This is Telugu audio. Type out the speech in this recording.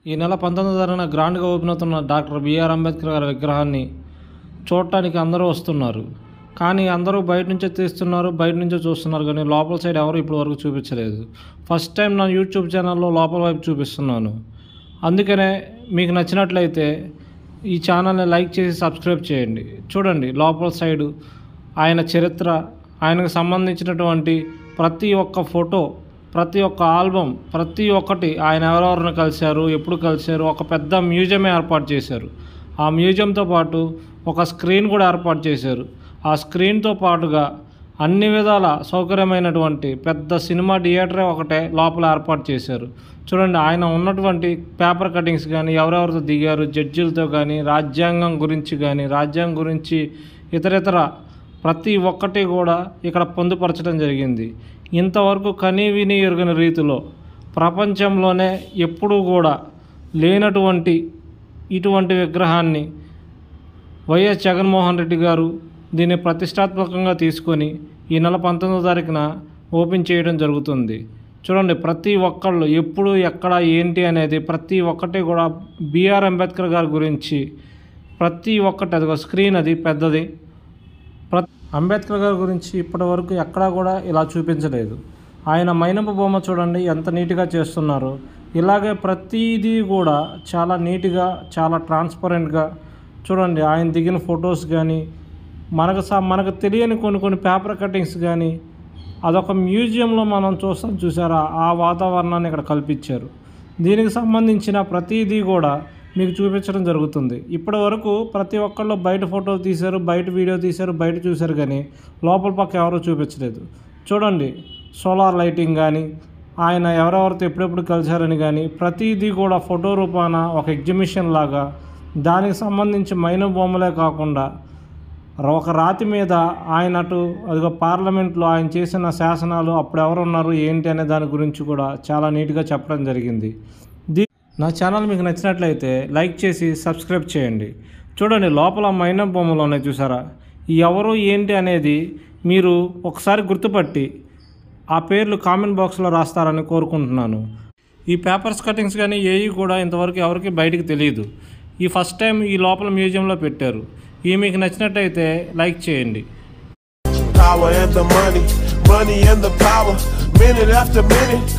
ఈ నెల 19న గ్రాండ్గా ఓపెన్ అవుతున్న డాక్టర్ బిఆర్ అంబేద్కర్ గారి విగ్రహాన్ని చూడటానికి అందరూ వస్తున్నారు. కానీ అందరూ బయట నుంచే తీస్తున్నారు, బయట నుంచే చూస్తున్నారు, కానీ లోపల సైడ్ ఎవరు ఇప్పటి వరకు చూపించలేదు. ఫస్ట్ టైం నా యూట్యూబ్ ఛానల్లో లోపల వైపు చూపిస్తున్నాను. అందుకనే మీకు నచ్చినట్లయితే ఈ ఛానల్ని లైక్ చేసి సబ్స్క్రైబ్ చేయండి. చూడండి లోపల సైడు ఆయన చరిత్ర, ఆయనకు సంబంధించినటువంటి ప్రతి ఒక్క ఫోటో, ప్రతి ఒక్క ఆల్బమ్, ప్రతి ఒక్కటి ఆయన ఎవరెవరిని కలిశారు, ఎప్పుడు కలిశారు, ఒక పెద్ద మ్యూజియమే ఏర్పాటు చేశారు. ఆ మ్యూజియంతో పాటు ఒక స్క్రీన్ కూడా ఏర్పాటు చేశారు. ఆ స్క్రీన్తో పాటుగా అన్ని విధాల సౌకర్యమైనటువంటి పెద్ద సినిమా థియేటరే ఒకటే లోపల ఏర్పాటు చేశారు. చూడండి ఆయన ఉన్నటువంటి పేపర్ కటింగ్స్ కానీ, ఎవరెవరితో దిగారు, జడ్జిలతో కానీ, రాజ్యాంగం గురించి ఇతర ప్రతి ఒక్కటి కూడా ఇక్కడ పొందుపరచడం జరిగింది. ఇంతవరకు కనీవిని ఎరుగని రీతిలో ప్రపంచంలోనే ఎప్పుడూ కూడా లేనటువంటి ఇటువంటి విగ్రహాన్ని వైఎస్ జగన్మోహన్ రెడ్డి గారు దీన్ని ప్రతిష్టాత్మకంగా తీసుకొని ఈ నెల 19వ తారీఖున ఓపెన్ చేయడం జరుగుతుంది. చూడండి ప్రతి ఒక్కళ్ళు ఎప్పుడు ఎక్కడ ఏంటి అనేది ప్రతి ఒక్కటి కూడా బిఆర్ అంబేద్కర్ గారి గురించి ప్రతి ఒక్కటి, అదిగో స్క్రీన్ అది పెద్దది. అంబేద్కర్ గారి గురించి ఇప్పటి వరకు ఎక్కడా కూడా ఇలా చూపించలేదు. ఆయన మైనపు బొమ్మ చూడండి ఎంత నీట్గా చేస్తున్నారు. ఇలాగే ప్రతిదీ కూడా చాలా నీట్గా, చాలా ట్రాన్స్పరెంట్గా చూడండి. ఆయన దిగిన ఫొటోస్ కానీ, మనకు తెలియని కొన్ని పేపర్ కటింగ్స్ కానీ, అదొక మ్యూజియంలో మనం చూసారా, ఆ వాతావరణాన్ని ఇక్కడ కల్పించారు. దీనికి సంబంధించిన ప్రతిదీ కూడా మీకు చూపించడం జరుగుతుంది. ఇప్పటి వరకు ప్రతి ఒక్కళ్ళు బయట ఫోటోలు తీశారు, బయట వీడియో తీశారు, బయట చూశారు, కానీ లోపల పక్క ఎవరూ చూపించలేదు. చూడండి సోలార్ లైటింగ్ కానీ, ఆయన ఎవరెవరితో ఎప్పుడెప్పుడు కలిశారని కానీ ప్రతిదీ కూడా ఫోటో రూపాన ఒక ఎగ్జిబిషన్ లాగా, దానికి సంబంధించి మైనపు బొమ్మలే కాకుండా ఒక రాతి మీద ఆయన అదిగో పార్లమెంట్లో ఆయన చేసిన శాసనాలు, అప్పుడు ఎవరు ఉన్నారు ఏంటి అనే దాని గురించి కూడా చాలా నీట్గా చెప్పడం జరిగింది. నా ఛానల్ మీకు నచ్చినట్లయితే లైక్ చేసి సబ్స్క్రైబ్ చేయండి. చూడండి లోపల మైనపు బొమ్మలు ఉన్నాయి చూసారా, ఎవరు ఏంటి అనేది మీరు ఒకసారి గుర్తుపట్టి ఆ పేర్లు కామెంట్ బాక్స్లో రాస్తారని కోరుకుంటున్నాను. ఈ పేపర్స్ కటింగ్స్ కానీ ఏవి కూడా ఇంతవరకు ఎవరికి బయటికి తెలియదు. ఈ ఫస్ట్ టైం ఈ లోపల మ్యూజియంలో పెట్టారు. ఈ మీకు నచ్చినట్టయితే లైక్ చేయండి. Power and the money and the power, minute after minute